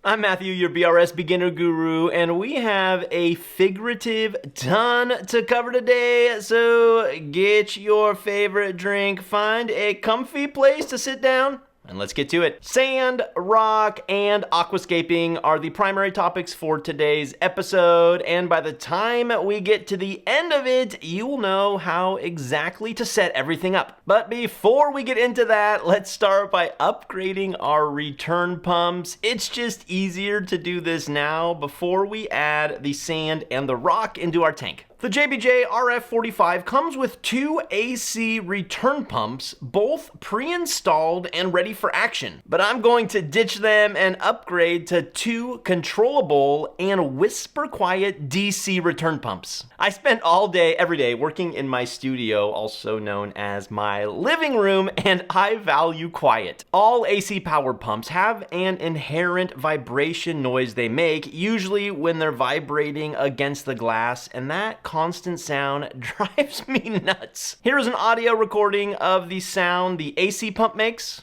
I'm Matthew, your BRS Beginner Guru, and we have a figurative ton to cover today, so get your favorite drink, find a comfy place to sit down, and let's get to it. Sand, rock, and aquascaping are the primary topics for today's episode, and by the time we get to the end of it, you will know how exactly to set everything up. But before we get into that, let's start by upgrading our return pumps. It's just easier to do this now before we add the sand and the rock into our tank. The JBJ RF45 comes with two AC return pumps, both pre-installed and ready for action. But I'm going to ditch them and upgrade to two controllable and whisper quiet DC return pumps. I spent all day, every day, working in my studio, also known as my living room, and I value quiet. All AC powered pumps have an inherent vibration noise they make, usually when they're vibrating against the glass, and that constant sound drives me nuts. Here is an audio recording of the sound the AC pump makes.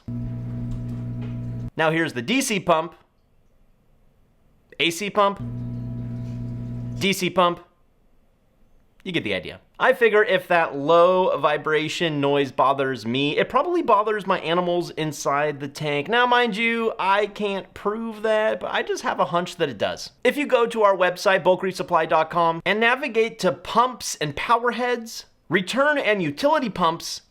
Now here's the DC pump. AC pump. DC pump. You get the idea. I figure if that low vibration noise bothers me, it probably bothers my animals inside the tank. Now, mind you, I can't prove that, but I just have a hunch that it does. If you go to our website, bulkreefsupply.com, and navigate to pumps and power heads, return and utility pumps,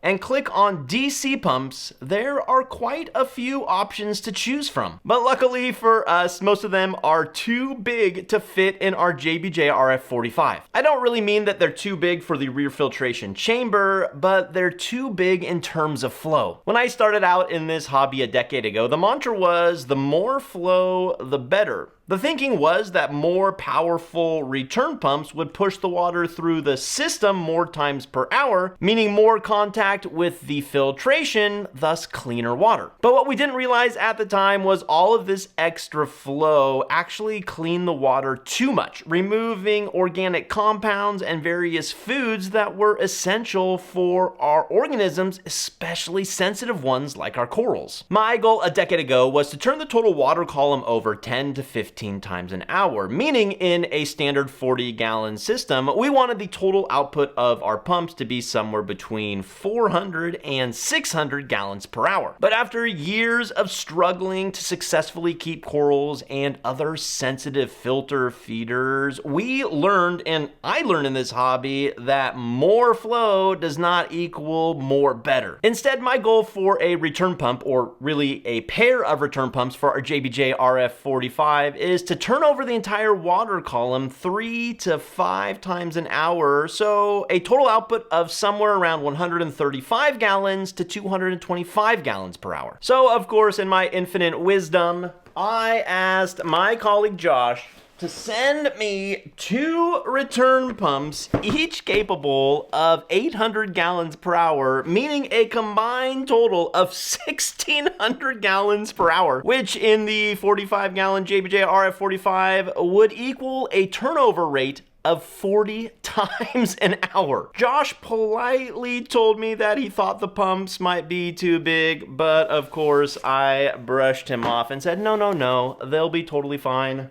and click on DC pumps, there are quite a few options to choose from. But luckily for us, most of them are too big to fit in our JBJ RF45. I don't really mean that they're too big for the rear filtration chamber, but they're too big in terms of flow. When I started out in this hobby a decade ago, the mantra was the more flow, the better. The thinking was that more powerful return pumps would push the water through the system more times per hour, meaning more contact with the filtration, thus cleaner water. But what we didn't realize at the time was all of this extra flow actually cleaned the water too much, removing organic compounds and various foods that were essential for our organisms, especially sensitive ones like our corals. My goal a decade ago was to turn the total water column over 10 to 15 times an hour, meaning in a standard 40-gallon system, we wanted the total output of our pumps to be somewhere between 400 and 600 gallons per hour. But after years of struggling to successfully keep corals and other sensitive filter feeders, we learned, and I learned in this hobby, that more flow does not equal more better. Instead, my goal for a return pump, or really a pair of return pumps for our JBJ RF45, is to turn over the entire water column 3 to 5 times an hour, so a total output of somewhere around 135 gallons to 225 gallons per hour. So, of course, in my infinite wisdom, I asked my colleague Josh to send me two return pumps, each capable of 800 gallons per hour, meaning a combined total of 1,600 gallons per hour, which in the 45-gallon JBJ RF45 would equal a turnover rate of 40 times an hour. Josh politely told me that he thought the pumps might be too big, but of course I brushed him off and said, no, they'll be totally fine.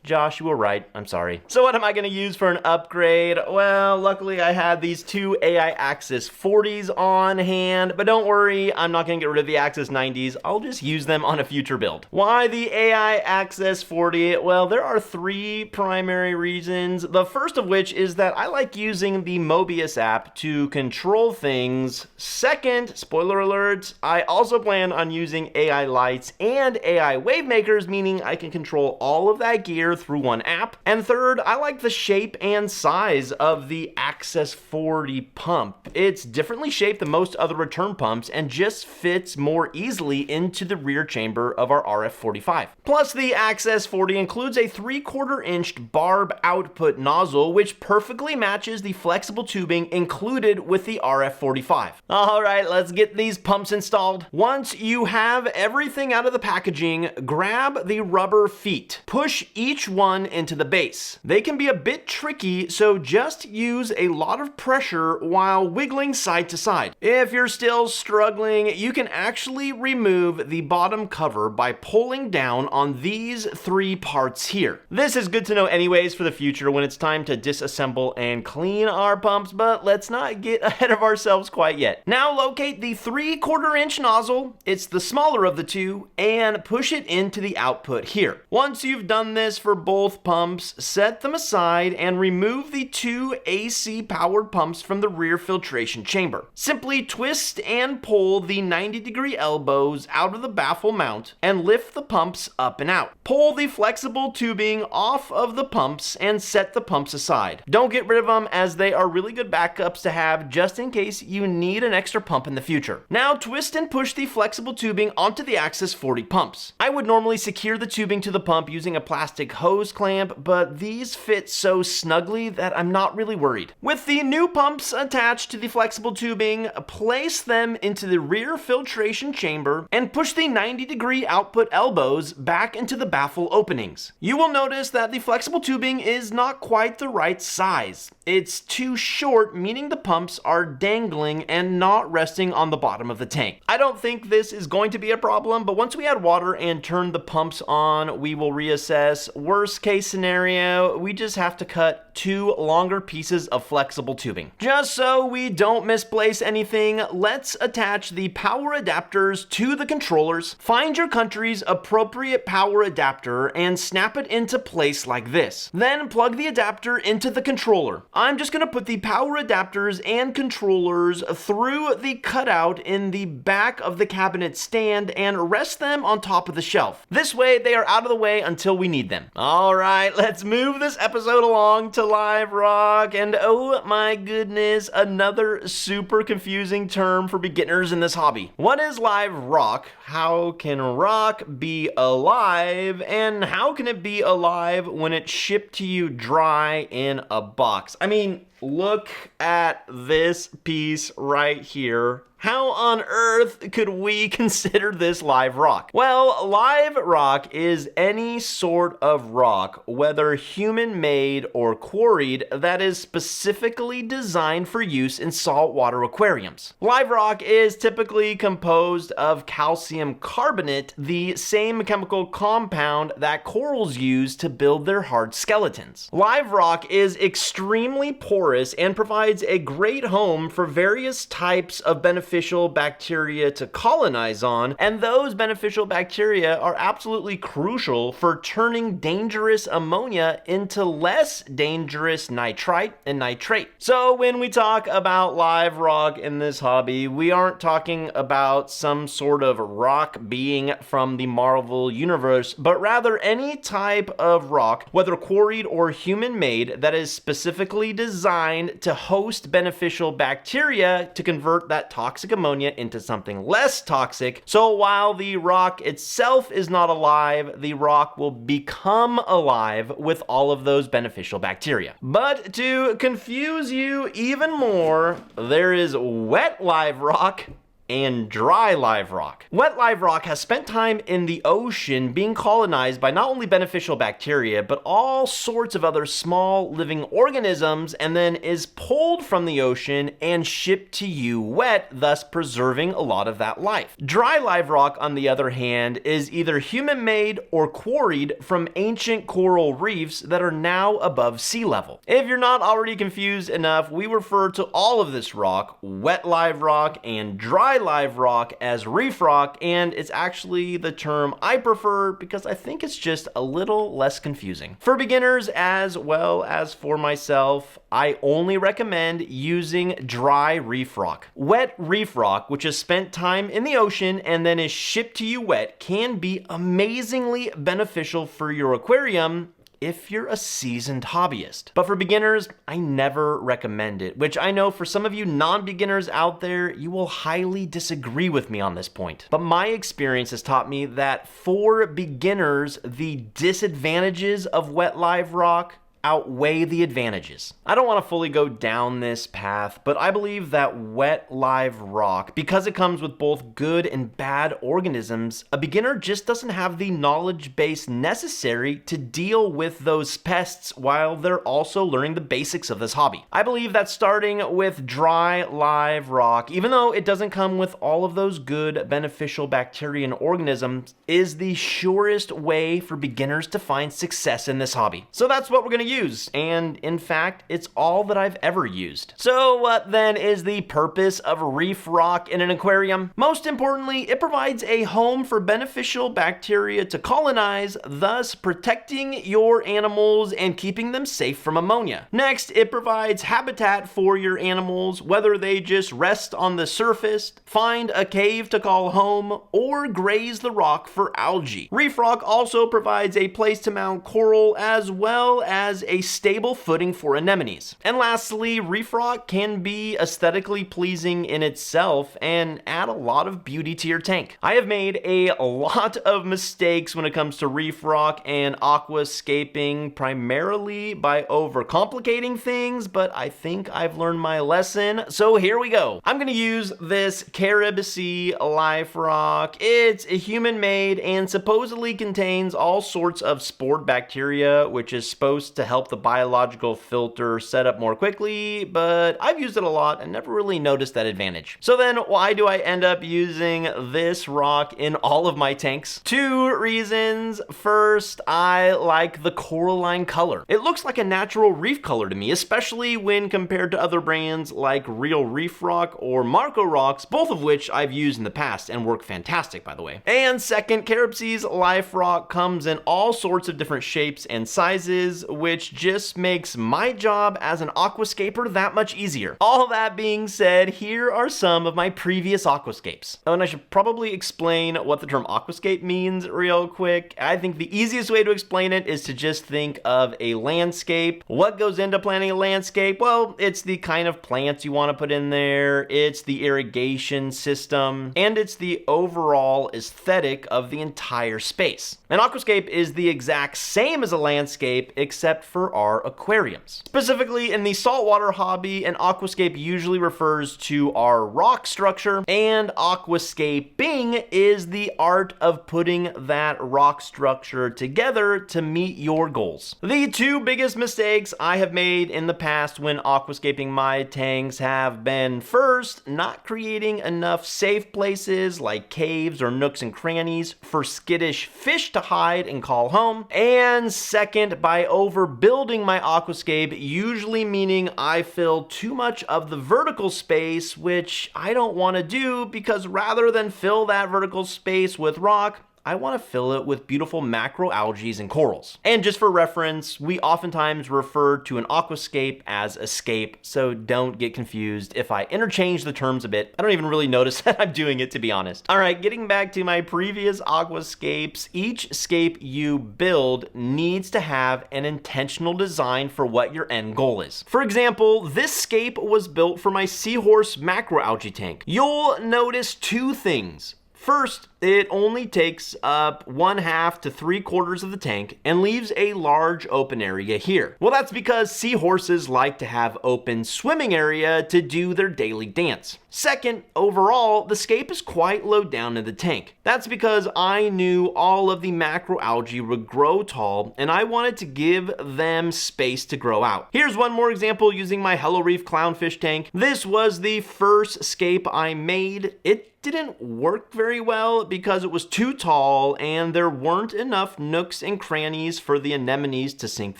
Josh, you were right. I'm sorry. So what am I going to use for an upgrade? Well, luckily I had these two AI Axis 40s on hand, but don't worry, I'm not going to get rid of the Axis 90s. I'll just use them on a future build. Why the AI Axis 40? Well, there are three primary reasons. The first of which is that I like using the Mobius app to control things. Second, spoiler alerts, I also plan on using AI lights and AI wave makers, meaning I can control all of that gear through one app. And third, I like the shape and size of the Axis 40 pump. It's differently shaped than most other return pumps and just fits more easily into the rear chamber of our RF45. Plus, the Axis 40 includes a 3/4 inch barb output nozzle, which perfectly matches the flexible tubing included with the RF45. All right, let's get these pumps installed. Once you have everything out of the packaging, grab the rubber feet. Push each each one into the base. They can be a bit tricky, so just use a lot of pressure while wiggling side to side. If you're still struggling, you can actually remove the bottom cover by pulling down on these 3 parts here. This is good to know anyways for the future when it's time to disassemble and clean our pumps, but let's not get ahead of ourselves quite yet. Now locate the 3/4 inch nozzle, it's the smaller of the two, and push it into the output here. Once you've done this for both pumps, set them aside and remove the 2 AC powered pumps from the rear filtration chamber. Simply twist and pull the 90-degree elbows out of the baffle mount and lift the pumps up and out. Pull the flexible tubing off of the pumps and set the pumps aside. Don't get rid of them, as they are really good backups to have just in case you need an extra pump in the future. Now twist and push the flexible tubing onto the Axis 40 pumps. I would normally secure the tubing to the pump using a plastic hose clamp, but these fit so snugly that I'm not really worried. With the new pumps attached to the flexible tubing, place them into the rear filtration chamber and push the 90-degree output elbows back into the baffle openings. You will notice that the flexible tubing is not quite the right size. It's too short, meaning the pumps are dangling and not resting on the bottom of the tank. I don't think this is going to be a problem, but once we add water and turn the pumps on, we will reassess. Worst case scenario, we just have to cut 2 longer pieces of flexible tubing. Just so we don't misplace anything, let's attach the power adapters to the controllers. Find your country's appropriate power adapter and snap it into place like this. Then plug the adapter into the controller. I'm just going to put the power adapters and controllers through the cutout in the back of the cabinet stand and rest them on top of the shelf. This way they are out of the way until we need them. Alright, let's move this episode along to live rock, and oh my goodness, another super confusing term for beginners in this hobby. What is live rock? How can rock be alive? And how can it be alive when it's shipped to you dry in a box? I mean, look at this piece right here. How on earth could we consider this live rock? Well, live rock is any sort of rock, whether human-made or quarried, that is specifically designed for use in saltwater aquariums. Live rock is typically composed of calcium carbonate, the same chemical compound that corals use to build their hard skeletons. Live rock is extremely porous and provides a great home for various types of beneficial bacteria to colonize on, and those beneficial bacteria are absolutely crucial for turning dangerous ammonia into less dangerous nitrite and nitrate. So when we talk about live rock in this hobby, we aren't talking about some sort of rock being from the Marvel universe, but rather any type of rock, whether quarried or human-made, that is specifically designed to host beneficial bacteria to convert that toxic ammonia into something less toxic. So while the rock itself is not alive, the rock will become alive with all of those beneficial bacteria. But to confuse you even more, there is wet live rock and dry live rock. Wet live rock has spent time in the ocean being colonized by not only beneficial bacteria, but all sorts of other small living organisms, and then is pulled from the ocean and shipped to you wet, thus preserving a lot of that life. Dry live rock, on the other hand, is either human-made or quarried from ancient coral reefs that are now above sea level. If you're not already confused enough, we refer to all of this rock, wet live rock and dry live rock, as reef rock, and it's actually the term I prefer because I think it's just a little less confusing. For beginners as well as for myself, I only recommend using dry reef rock. Wet reef rock, which has spent time in the ocean and then is shipped to you wet, can be amazingly beneficial for your aquarium if you're a seasoned hobbyist. But for beginners, I never recommend it, which I know for some of you non-beginners out there, you will highly disagree with me on this point. But my experience has taught me that for beginners, the disadvantages of wet live rock outweigh the advantages. I don't want to fully go down this path, but I believe that wet live rock, because it comes with both good and bad organisms, a beginner just doesn't have the knowledge base necessary to deal with those pests while they're also learning the basics of this hobby. I believe that starting with dry live rock, even though it doesn't come with all of those good beneficial bacteria and organisms, is the surest way for beginners to find success in this hobby. So that's what we're going to use, and in fact, it's all that I've ever used. So what then is the purpose of reef rock in an aquarium? Most importantly, it provides a home for beneficial bacteria to colonize, thus protecting your animals and keeping them safe from ammonia. Next, it provides habitat for your animals, whether they just rest on the surface, find a cave to call home, or graze the rock for algae. Reef rock also provides a place to mount coral as well as a stable footing for anemones. And lastly, reef rock can be aesthetically pleasing in itself and add a lot of beauty to your tank. I have made a lot of mistakes when it comes to reef rock and aquascaping, primarily by overcomplicating things, but I think I've learned my lesson, so here we go. I'm gonna use this Carib Sea live rock. It's a human-made and supposedly contains all sorts of spored bacteria, which is supposed to help the biological filter set up more quickly, but I've used it a lot and never really noticed that advantage. So then why do I end up using this rock in all of my tanks? Two reasons. First, I like the coralline color. It looks like a natural reef color to me, especially when compared to other brands like Real Reef Rock or Marco Rocks, both of which I've used in the past and work fantastic, by the way. And second, Carib Sea's live rock comes in all sorts of different shapes and sizes, which just makes my job as an aquascaper that much easier. All that being said, here are some of my previous aquascapes. Oh, and I should probably explain what the term aquascape means real quick. I think the easiest way to explain it is to just think of a landscape. What goes into planting a landscape? Well, it's the kind of plants you want to put in there, it's the irrigation system, and it's the overall aesthetic of the entire space. An aquascape is the exact same as a landscape, except for our aquariums. Specifically, in the saltwater hobby, an aquascape usually refers to our rock structure, and aquascaping is the art of putting that rock structure together to meet your goals. The two biggest mistakes I have made in the past when aquascaping my tanks have been, first, not creating enough safe places like caves or nooks and crannies for skittish fish to hide and call home, and second, by overbuilding my aquascape, usually meaning I fill too much of the vertical space, which I don't want to do, because rather than fill that vertical space with rock, I want to fill it with beautiful macroalgae and corals. And just for reference, we oftentimes refer to an aquascape as escape, so don't get confused if I interchange the terms a bit. I don't even really notice that I'm doing it, to be honest. All right, getting back to my previous aquascapes, each scape you build needs to have an intentional design for what your end goal is. For example, this scape was built for my seahorse macroalgae tank. You'll notice two things. First, it only takes up 1/2 to 3/4 of the tank and leaves a large open area here. Well, that's because seahorses like to have open swimming area to do their daily dance. Second, overall, the scape is quite low down in the tank. That's because I knew all of the macroalgae would grow tall and I wanted to give them space to grow out. Here's one more example using my Hello Reef clownfish tank. This was the first scape I made. It didn't work very well because it was too tall and there weren't enough nooks and crannies for the anemones to sink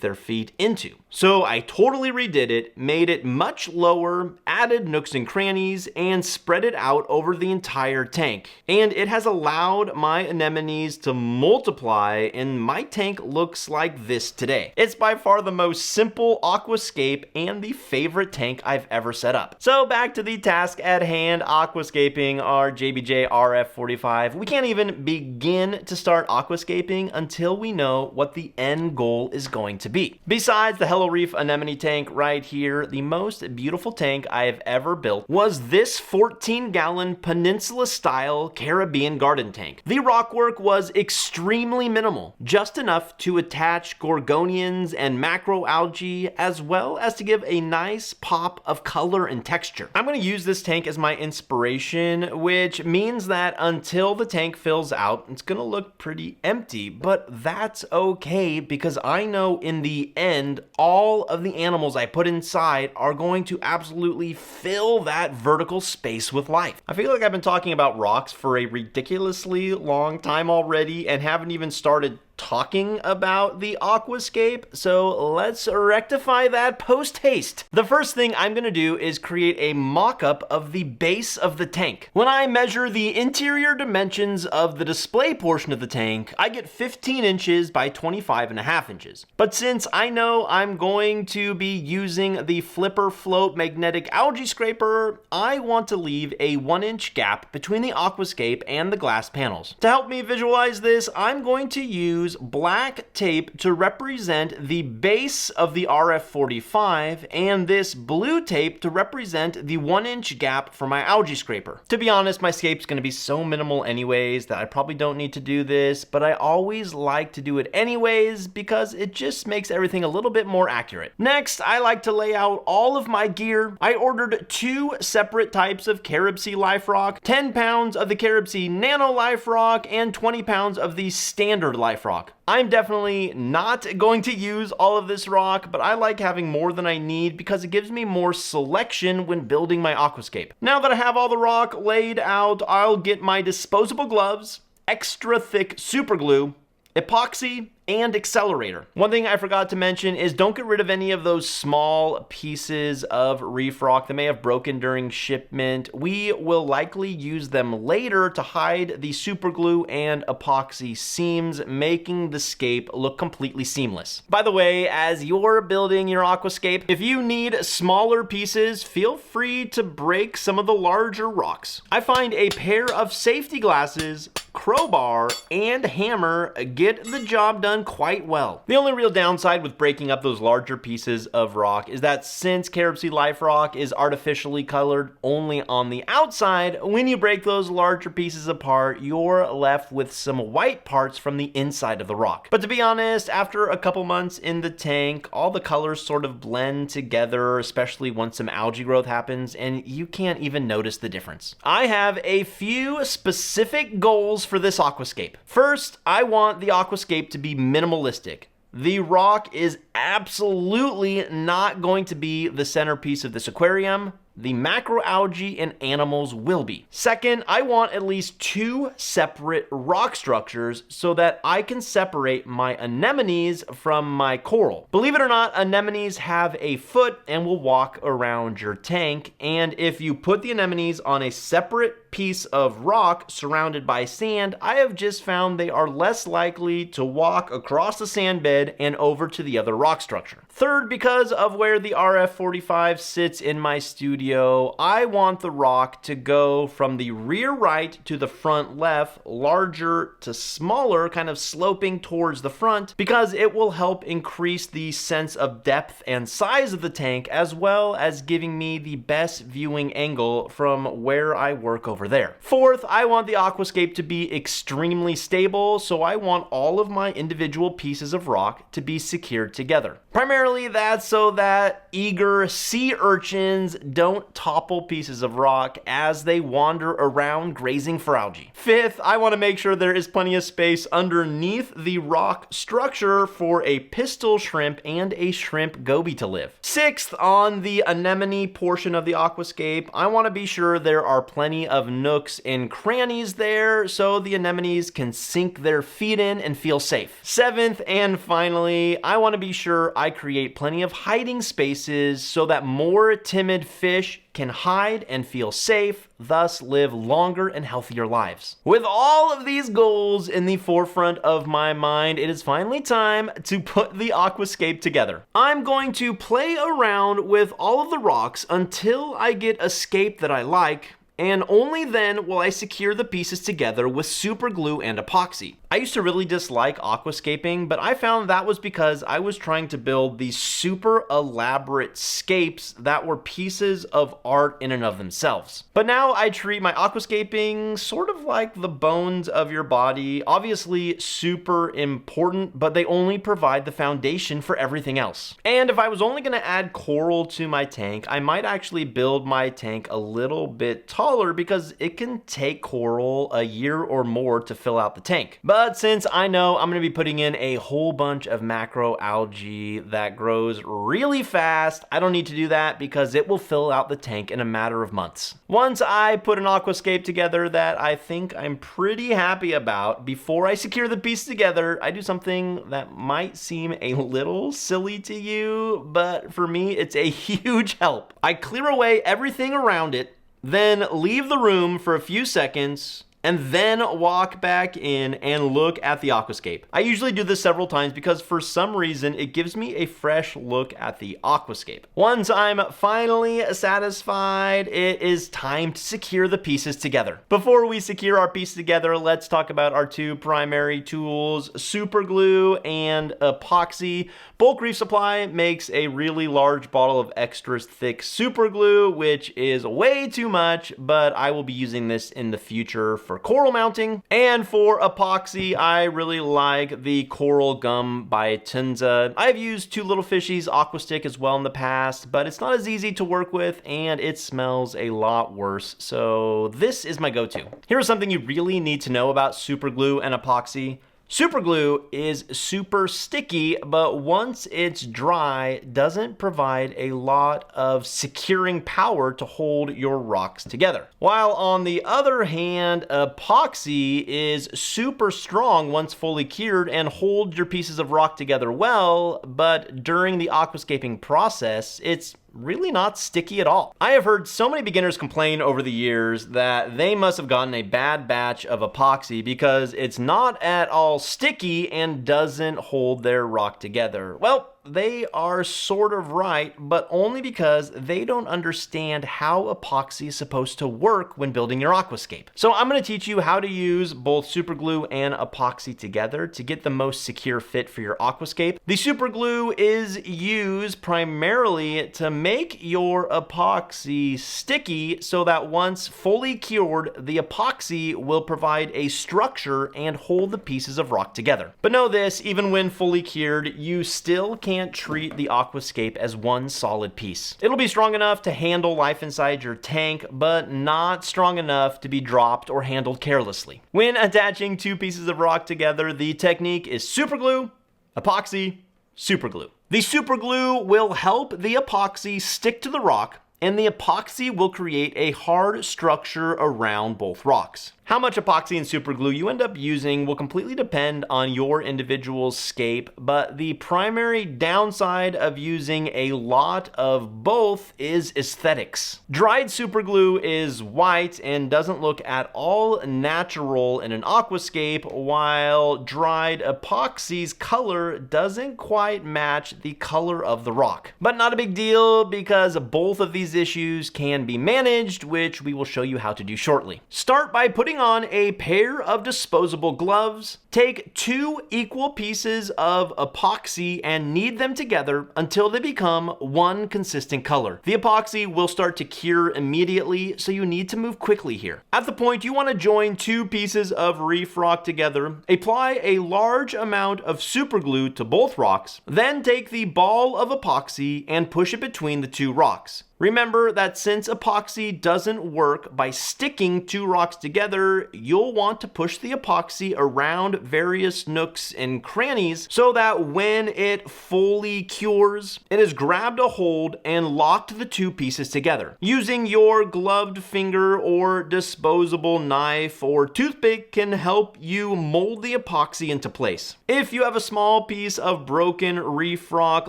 their feet into. So I totally redid it, made it much lower, added nooks and crannies, and spread it out over the entire tank. And it has allowed my anemones to multiply, and my tank looks like this today. It's by far the most simple aquascape and the favorite tank I've ever set up. So back to the task at hand, aquascaping our JBJ RF45. we can't even begin to start aquascaping until we know what the end goal is going to be. Besides the Hello Reef anemone tank right here, the most beautiful tank I have ever built was this 14-gallon peninsula-style Caribbean garden tank. The rockwork was extremely minimal, just enough to attach gorgonians and macroalgae, as well as to give a nice pop of color and texture. I'm going to use this tank as my inspiration, which means that until the tank fills out, it's going to look pretty empty, but that's okay because I know in the end, all of the animals I put inside are going to absolutely fill that vertical space with life. I feel like I've been talking about rocks for a ridiculously long time already and haven't even started talking about the aquascape, so let's rectify that post-haste. The first thing I'm going to do is create a mock-up of the base of the tank. When I measure the interior dimensions of the display portion of the tank, I get 15 inches by 25.5 inches. But since I know I'm going to be using the Flipper Float magnetic algae scraper, I want to leave a 1-inch gap between the aquascape and the glass panels. To help me visualize this, I'm going to use black tape to represent the base of the RF45 and this blue tape to represent the 1-inch gap for my algae scraper. To be honest, my scape's going to be so minimal anyways that I probably don't need to do this, but I always like to do it anyways because it just makes everything a little bit more accurate. Next, I like to lay out all of my gear. I ordered 2 separate types of Carib Sea Life Rock, 10 pounds of the Carib Sea Nano Life Rock, and 20 pounds of the standard Life Rock. I'm definitely not going to use all of this rock, but I like having more than I need because it gives me more selection when building my aquascape. Now that I have all the rock laid out, I'll get my disposable gloves, extra thick super glue, epoxy, and accelerator. One thing I forgot to mention is don't get rid of any of those small pieces of reef rock that may have broken during shipment. We will likely use them later to hide the super glue and epoxy seams, making the scape look completely seamless. By the way, as you're building your aquascape, if you need smaller pieces, feel free to break some of the larger rocks. I find a pair of safety glasses, crowbar, and hammer get the job done quite well. The only real downside with breaking up those larger pieces of rock is that since Carib Sea Life Rock is artificially colored only on the outside, when you break those larger pieces apart, you're left with some white parts from the inside of the rock. But to be honest, after a couple months in the tank, all the colors sort of blend together, especially once some algae growth happens, and you can't even notice the difference. I have a few specific goals for this aquascape. First, I want the aquascape to be minimalistic. The rock is absolutely not going to be the centerpiece of this aquarium. The macroalgae and animals will be. Second, I want at least 2 separate rock structures so that I can separate my anemones from my coral. Believe it or not, anemones have a foot and will walk around your tank, and if you put the anemones on a separate piece of rock surrounded by sand, I have just found they are less likely to walk across the sand bed and over to the other rock structure. Third, because of where the RF45 sits in my studio, I want the rock to go from the rear right to the front left, larger to smaller, kind of sloping towards the front, because it will help increase the sense of depth and size of the tank, as well as giving me the best viewing angle from where I work over there. Fourth, I want the aquascape to be extremely stable, so I want all of my individual pieces of rock to be secured together. Primarily that's so that eager sea urchins don't topple pieces of rock as they wander around grazing for algae. Fifth, I want to make sure there is plenty of space underneath the rock structure for a pistol shrimp and a shrimp goby to live. Sixth, on the anemone portion of the aquascape, I want to be sure there are plenty of nooks and crannies there so the anemones can sink their feet in and feel safe. Seventh, and finally, I want to be sure I create plenty of hiding spaces so that more timid fish can hide and feel safe, thus live longer and healthier lives. With all of these goals in the forefront of my mind, it is finally time to put the aquascape together. I'm going to play around with all of the rocks until I get a scape that I like, and only then will I secure the pieces together with super glue and epoxy. I used to really dislike aquascaping, but I found that was because I was trying to build these super elaborate scapes that were pieces of art in and of themselves. But now I treat my aquascaping sort of like the bones of your body, obviously super important, but they only provide the foundation for everything else. And if I was only going to add coral to my tank, I might actually build my tank a little bit taller because it can take coral a year or more to fill out the tank. But since I know I'm going to be putting in a whole bunch of macro algae that grows really fast, I don't need to do that because it will fill out the tank in a matter of months. Once I put an aquascape together that I think I'm pretty happy about, before I secure the piece together, I do something that might seem a little silly to you, but for me, it's a huge help. I clear away everything around it, then leave the room for a few seconds, and then walk back in and look at the aquascape. I usually do this several times because for some reason it gives me a fresh look at the aquascape. Once I'm finally satisfied, it is time to secure the pieces together. Before we secure our pieces together, let's talk about our two primary tools, super glue and epoxy. Bulk Reef Supply makes a really large bottle of extra thick super glue, which is way too much, but I will be using this in the future for coral mounting. And for epoxy, I really like the Coral Gum by Tunza. I've used Two Little Fishies Aquastick as well in the past, but it's not as easy to work with and it smells a lot worse. So this is my go-to. Here's something you really need to know about super glue and epoxy. Super glue is super sticky, but once it's dry, doesn't provide a lot of securing power to hold your rocks together. While on the other hand, epoxy is super strong once fully cured and holds your pieces of rock together well, but during the aquascaping process, it's really not sticky at all. I have heard so many beginners complain over the years that they must have gotten a bad batch of epoxy because it's not at all sticky and doesn't hold their rock together. Well, they are sort of right, but only because they don't understand how epoxy is supposed to work when building your aquascape. So I'm going to teach you how to use both super glue and epoxy together to get the most secure fit for your aquascape. The super glue is used primarily to make your epoxy sticky so that once fully cured, the epoxy will provide a structure and hold the pieces of rock together. But know this, even when fully cured, you still can't treat the aquascape as one solid piece. It'll be strong enough to handle life inside your tank, but not strong enough to be dropped or handled carelessly. When attaching two pieces of rock together, the technique is super glue, epoxy, super glue. The super glue will help the epoxy stick to the rock, and the epoxy will create a hard structure around both rocks. How much epoxy and super glue you end up using will completely depend on your individual scape, but the primary downside of using a lot of both is aesthetics. Dried super glue is white and doesn't look at all natural in an aquascape, while dried epoxy's color doesn't quite match the color of the rock. But not a big deal because both of these issues can be managed, which we will show you how to do shortly. Start by putting on a pair of disposable gloves. Take two equal pieces of epoxy and knead them together until they become one consistent color. The epoxy will start to cure immediately, so you need to move quickly here. At the point you want to join two pieces of reef rock together, apply a large amount of super glue to both rocks, then take the ball of epoxy and push it between the two rocks. Remember that since epoxy doesn't work by sticking two rocks together, you'll want to push the epoxy around various nooks and crannies so that when it fully cures, it has grabbed a hold and locked the two pieces together. Using your gloved finger or disposable knife or toothpick can help you mold the epoxy into place. If you have a small piece of broken reef rock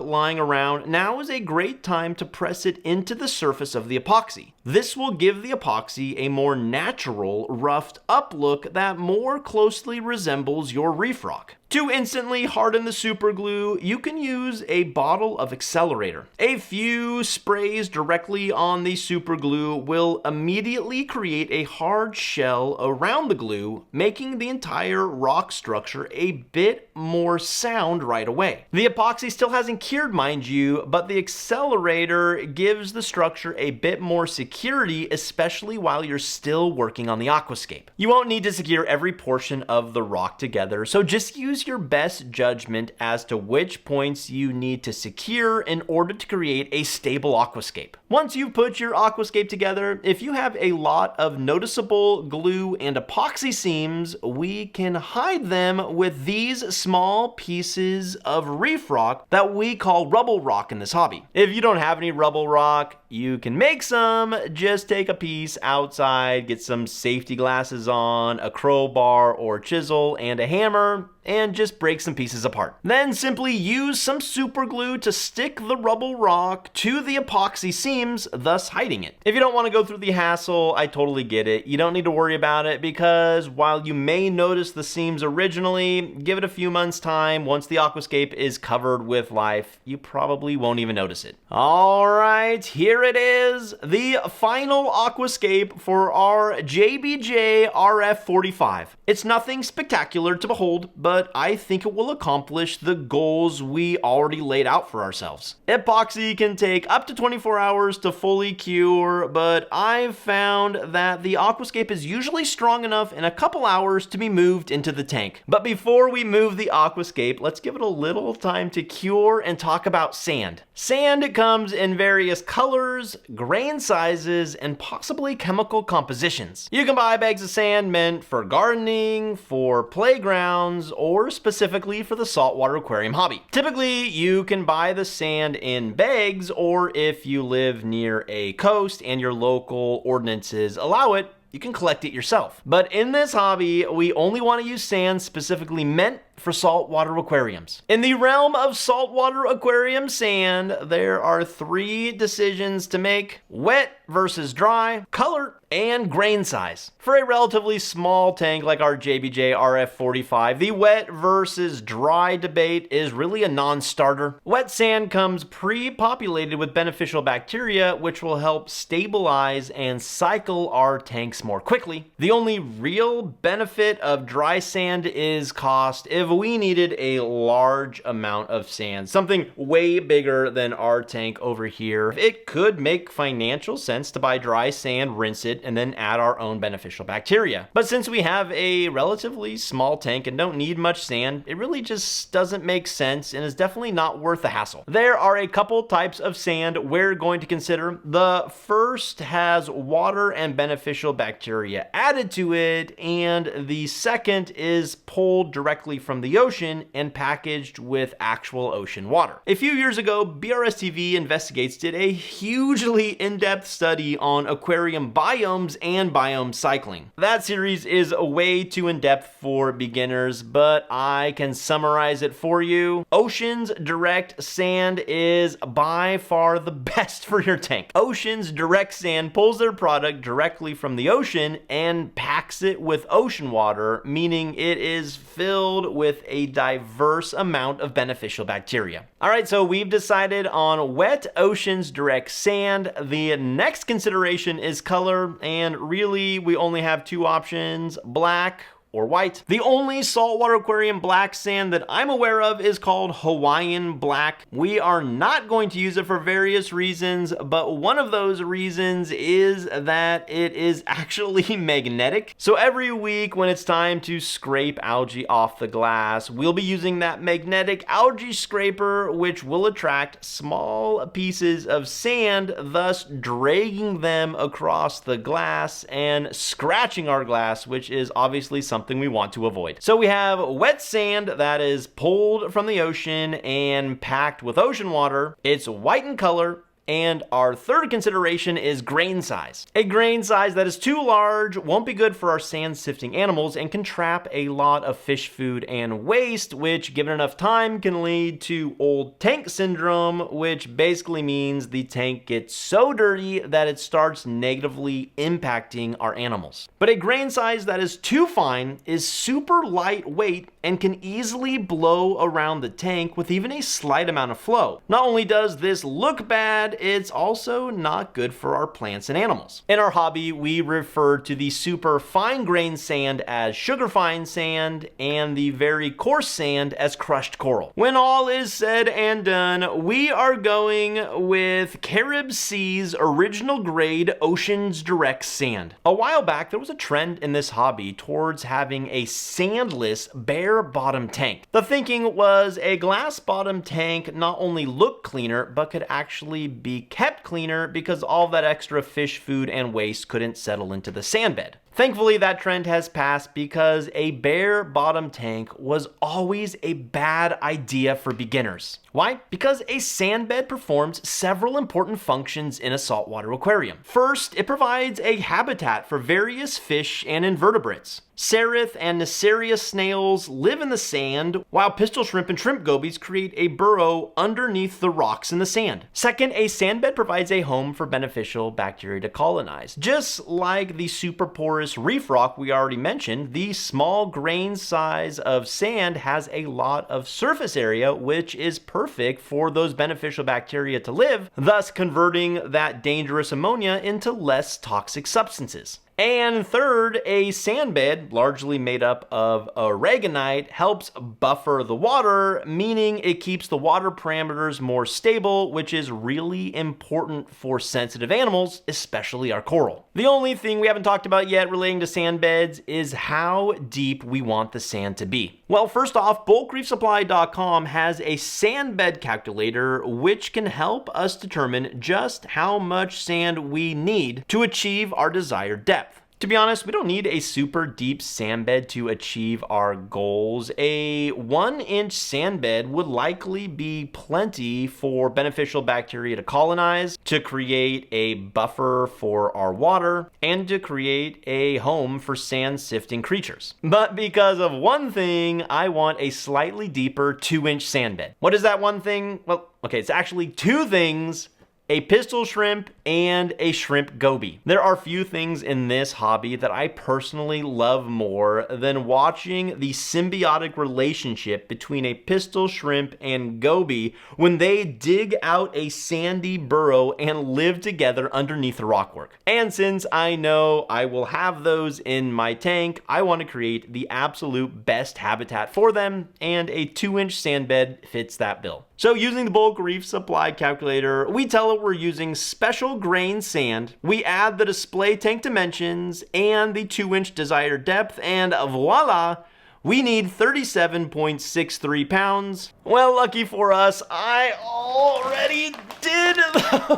lying around, now is a great time to press it into the surface of the epoxy. This will give the epoxy a more natural, roughed up look that more closely resembles your reef rock. To instantly harden the super glue, you can use a bottle of accelerator. A few sprays directly on the super glue will immediately create a hard shell around the glue, making the entire rock structure a bit more sound right away. The epoxy still hasn't cured, mind you, but the accelerator gives the structure a bit more security, especially while you're still working on the aquascape. You won't need to secure every portion of the rock together, so just use your best judgment as to which points you need to secure in order to create a stable aquascape. Once you've put your aquascape together, if you have a lot of noticeable glue and epoxy seams, we can hide them with these small pieces of reef rock that we call rubble rock in this hobby. If you don't have any rubble rock, you can make some. Just take a piece outside, get some safety glasses on, a crowbar or chisel, and a hammer, and just break some pieces apart. Then simply use some super glue to stick the rubble rock to the epoxy seams, thus hiding it. If you don't want to go through the hassle, I totally get it. You don't need to worry about it because while you may notice the seams originally, give it a few months time. Once the aquascape is covered with life, you probably won't even notice it. All right, here it is, the final aquascape for our JBJ RF45. It's nothing spectacular to behold, but I think it will accomplish the goals we already laid out for ourselves. Epoxy can take up to 24 hours to fully cure, but I've found that the aquascape is usually strong enough in a couple hours to be moved into the tank. But before we move the aquascape, let's give it a little time to cure and talk about sand. Sand comes in various colors, grain sizes, and possibly chemical compositions. You can buy bags of sand meant for gardening, for playgrounds, or specifically for the saltwater aquarium hobby. Typically, you can buy the sand in bags, or if you live near a coast and your local ordinances allow it, you can collect it yourself. But in this hobby, we only want to use sand specifically meant for saltwater aquariums. In the realm of saltwater aquarium sand, there are 3 decisions to make: wet versus dry, color, and grain size. For a relatively small tank like our JBJ RF45, the wet versus dry debate is really a non-starter. Wet sand comes pre-populated with beneficial bacteria, which will help stabilize and cycle our tanks more quickly. The only real benefit of dry sand is cost. If we needed a large amount of sand, something way bigger than our tank over here, it could make financial sense to buy dry sand, rinse it, and then add our own beneficial bacteria. But since we have a relatively small tank and don't need much sand, it really just doesn't make sense and is definitely not worth the hassle. There are a couple types of sand we're going to consider. The first has water and beneficial bacteria added to it, and the second is pulled directly from the ocean and packaged with actual ocean water. A few years ago, BRStv Investigates did a hugely in-depth study on aquarium biomes and biome cycling. That series is way too in-depth for beginners, but I can summarize it for you. Ocean's Direct Sand is by far the best for your tank. Ocean's Direct Sand pulls their product directly from the ocean and packs it with ocean water, meaning it is filled with a diverse amount of beneficial bacteria. All right, so we've decided on wet Ocean's Direct Sand. The next consideration is color, and really we only have 2 options: black or white. The only saltwater aquarium black sand that I'm aware of is called Hawaiian Black. We are not going to use it for various reasons, but one of those reasons is that it is actually magnetic. So every week when it's time to scrape algae off the glass, we'll be using that magnetic algae scraper, which will attract small pieces of sand, thus dragging them across the glass and scratching our glass, which is obviously something we want to avoid. So we have wet sand that is pulled from the ocean and packed with ocean water. It's white in color, And our third consideration is grain size. A grain size that is too large won't be good for our sand sifting animals and can trap a lot of fish food and waste, which given enough time can lead to old tank syndrome, which basically means the tank gets so dirty that it starts negatively impacting our animals. But a grain size that is too fine is super lightweight and can easily blow around the tank with even a slight amount of flow. Not only does this look bad, it's also not good for our plants and animals. In our hobby, we refer to the super fine grained sand as sugar fine sand and the very coarse sand as crushed coral. When all is said and done, we are going with Carib Sea's original grade Ocean's Direct sand. A while back, there was a trend in this hobby towards having a sandless, bare bottom tank. The thinking was a glass bottom tank not only looked cleaner, but could actually be kept cleaner because all that extra fish food and waste couldn't settle into the sandbed. Thankfully, that trend has passed because a bare bottom tank was always a bad idea for beginners. Why? Because a sandbed performs several important functions in a saltwater aquarium. First, it provides a habitat for various fish and invertebrates. Seraph and Necarious snails live in the sand, while pistol shrimp and shrimp gobies create a burrow underneath the rocks in the sand. Second, a sandbed provides a home for beneficial bacteria to colonize. Just like the super porous reef rock we already mentioned, the small grain size of sand has a lot of surface area, which is perfect for those beneficial bacteria to live, thus converting that dangerous ammonia into less toxic substances. And third, a sandbed, largely made up of aragonite, helps buffer the water, meaning it keeps the water parameters more stable, which is really important for sensitive animals, especially our coral. The only thing we haven't talked about yet relating to sandbeds is how deep we want the sand to be. Well, first off, bulkreefsupply.com has a sandbed calculator which can help us determine just how much sand we need to achieve our desired depth. To be honest, we don't need a super deep sandbed to achieve our goals. A 1-inch sandbed would likely be plenty for beneficial bacteria to colonize, to create a buffer for our water, and to create a home for sand sifting creatures. But because of one thing, I want a slightly deeper 2-inch sandbed. What is that one thing? Well, okay, it's actually two things. A pistol shrimp and a shrimp goby. There are few things in this hobby that I personally love more than watching the symbiotic relationship between a pistol shrimp and goby when they dig out a sandy burrow and live together underneath the rockwork. And since I know I will have those in my tank, I want to create the absolute best habitat for them, and a 2-inch sandbed fits that bill. So using the Bulk Reef Supply calculator, we tell it we're using special grain sand, we add the display tank dimensions and the 2-inch desired depth, and voila, we need 37.63 pounds. Well, lucky for us, I already did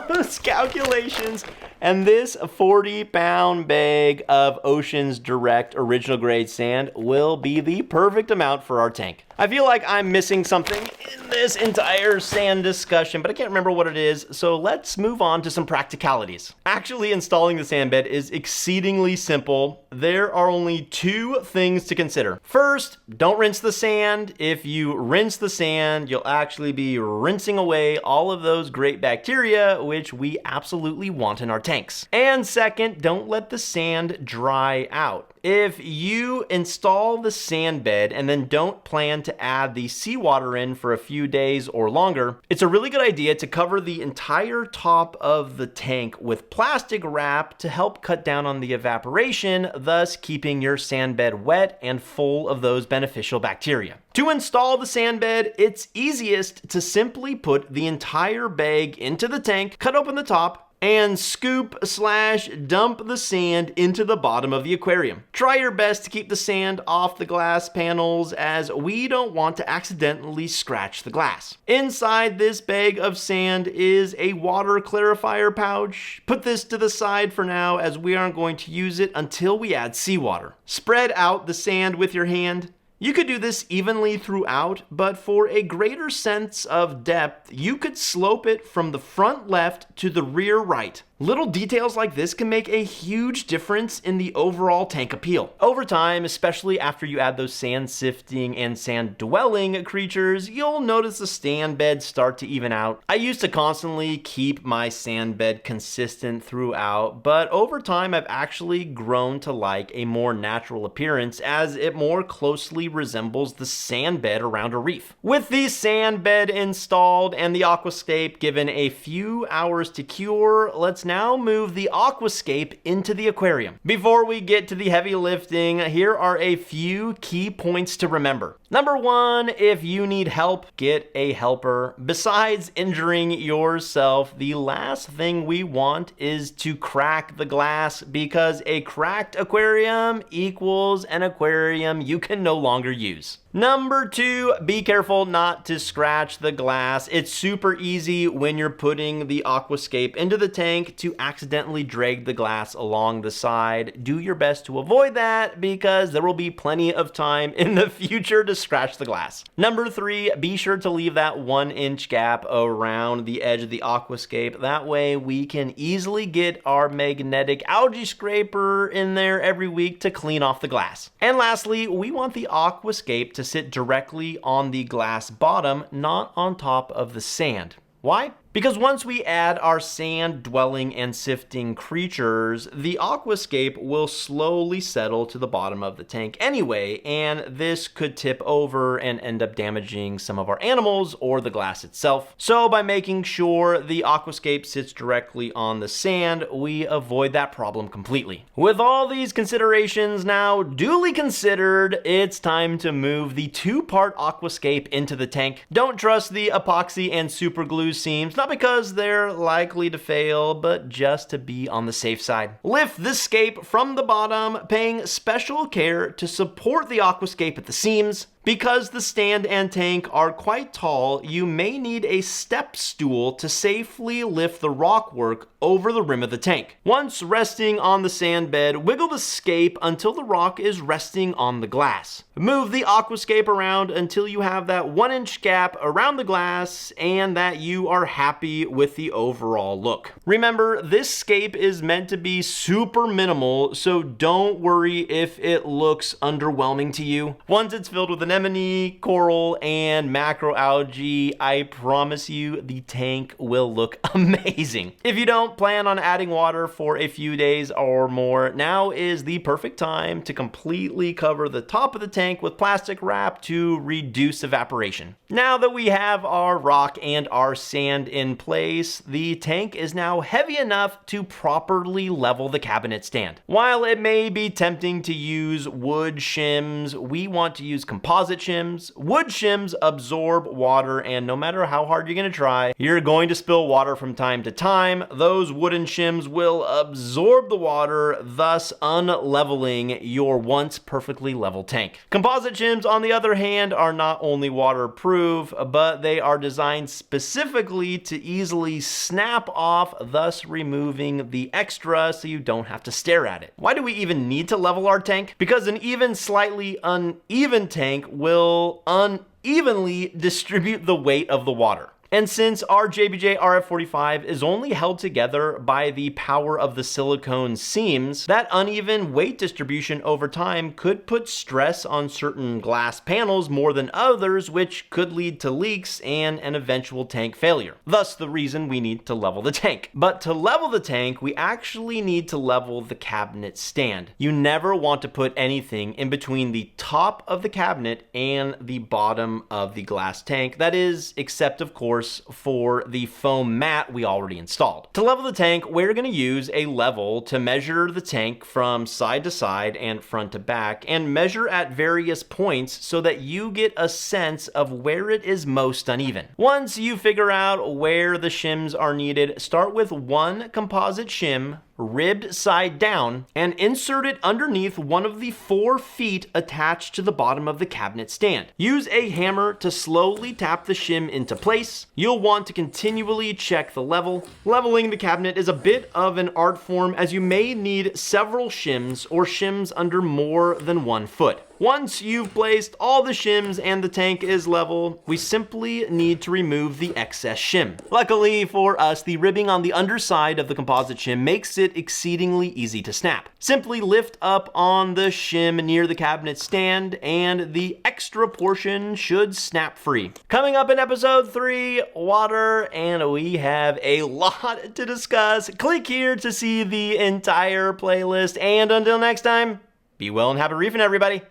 those calculations, and this 40-pound bag of Ocean's Direct original grade sand will be the perfect amount for our tank. I feel like I'm missing something in this entire sand discussion, but I can't remember what it is, so let's move on to some practicalities. Actually, installing the sandbed is exceedingly simple. There are only two things to consider. First, don't rinse the sand. If you rinse the sand, you'll actually be rinsing away all of those great bacteria, which we absolutely want in our tanks. And second, don't let the sand dry out. If you install the sandbed and then don't plan to add the seawater in for a few days or longer, it's a really good idea to cover the entire top of the tank with plastic wrap to help cut down on the evaporation, thus keeping your sandbed wet and full of those beneficial bacteria. To install the sandbed, it's easiest to simply put the entire bag into the tank, cut open the top, and scoop/dump the sand into the bottom of the aquarium. Try your best to keep the sand off the glass panels, as we don't want to accidentally scratch the glass. Inside this bag of sand is a water clarifier pouch. Put this to the side for now, as we aren't going to use it until we add seawater. Spread out the sand with your hand. You could do this evenly throughout, but for a greater sense of depth, you could slope it from the front left to the rear right. Little details like this can make a huge difference in the overall tank appeal. Over time, especially after you add those sand sifting and sand dwelling creatures, you'll notice the sand beds start to even out. I used to constantly keep my sand bed consistent throughout, but over time I've actually grown to like a more natural appearance as it more closely resembles the sand bed around a reef. With the sand bed installed and the aquascape given a few hours to cure, let's now move the aquascape into the aquarium. Before we get to the heavy lifting, here are a few key points to remember. Number one, if you need help, get a helper. Besides injuring yourself, the last thing we want is to crack the glass, because a cracked aquarium equals an aquarium you can no longer use. Number two, be careful not to scratch the glass. It's super easy when you're putting the aquascape into the tank to accidentally drag the glass along the side. Do your best to avoid that, because there will be plenty of time in the future to scratch the glass. Number three, be sure to leave that 1-inch gap around the edge of the aquascape. That way we can easily get our magnetic algae scraper in there every week to clean off the glass. And lastly, we want the aquascape to sit directly on the glass bottom, not on top of the sand. Why? Because once we add our sand dwelling and sifting creatures, the aquascape will slowly settle to the bottom of the tank anyway, and this could tip over and end up damaging some of our animals or the glass itself. So by making sure the aquascape sits directly on the sand, we avoid that problem completely. With all these considerations now duly considered, it's time to move the 2-part aquascape into the tank. Don't trust the epoxy and super glue seams, not because they're likely to fail, but just to be on the safe side. Lift the scape from the bottom, paying special care to support the aquascape at the seams. Because the stand and tank are quite tall, you may need a step stool to safely lift the rock work over the rim of the tank. Once resting on the sand bed, wiggle the scape until the rock is resting on the glass. Move the aquascape around until you have that 1-inch gap around the glass and that you are happy with the overall look. Remember, this scape is meant to be super minimal, so don't worry if it looks underwhelming to you. Once it's filled with anemone, coral, and macroalgae, I promise you the tank will look amazing. If you don't plan on adding water for a few days or more, now is the perfect time to completely cover the top of the tank with plastic wrap to reduce evaporation. Now that we have our rock and our sand in place, the tank is now heavy enough to properly level the cabinet stand. While it may be tempting to use wood shims, we want to use composite shims. Wood shims absorb water, and no matter how hard you're going to try, you're going to spill water from time to time. Those wooden shims will absorb the water, thus unleveling your once perfectly level tank. Composite shims, on the other hand, are not only waterproof, but they are designed specifically to easily snap off, thus removing the extra so you don't have to stare at it. Why do we even need to level our tank? Because an even slightly uneven tank will unevenly distribute the weight of the water. And since our JBJ RF45 is only held together by the power of the silicone seams, that uneven weight distribution over time could put stress on certain glass panels more than others, which could lead to leaks and an eventual tank failure. Thus the reason we need to level the tank. But to level the tank, we actually need to level the cabinet stand. You never want to put anything in between the top of the cabinet and the bottom of the glass tank. That is, except of course for the foam mat we already installed. To level the tank, we're going to use a level to measure the tank from side to side and front to back, and measure at various points so that you get a sense of where it is most uneven. Once you figure out where the shims are needed, start with one composite shim ribbed side down and insert it underneath one of the 4 feet attached to the bottom of the cabinet stand. Use a hammer to slowly tap the shim into place. You'll want to continually check the level. Leveling the cabinet is a bit of an art form, as you may need several shims or shims under more than 1 foot. Once you've placed all the shims and the tank is level, we simply need to remove the excess shim. Luckily for us, the ribbing on the underside of the composite shim makes it exceedingly easy to snap. Simply lift up on the shim near the cabinet stand and the extra portion should snap free. Coming up in episode 3, water, and we have a lot to discuss. Click here to see the entire playlist, and until next time, be well and happy reefing, everybody.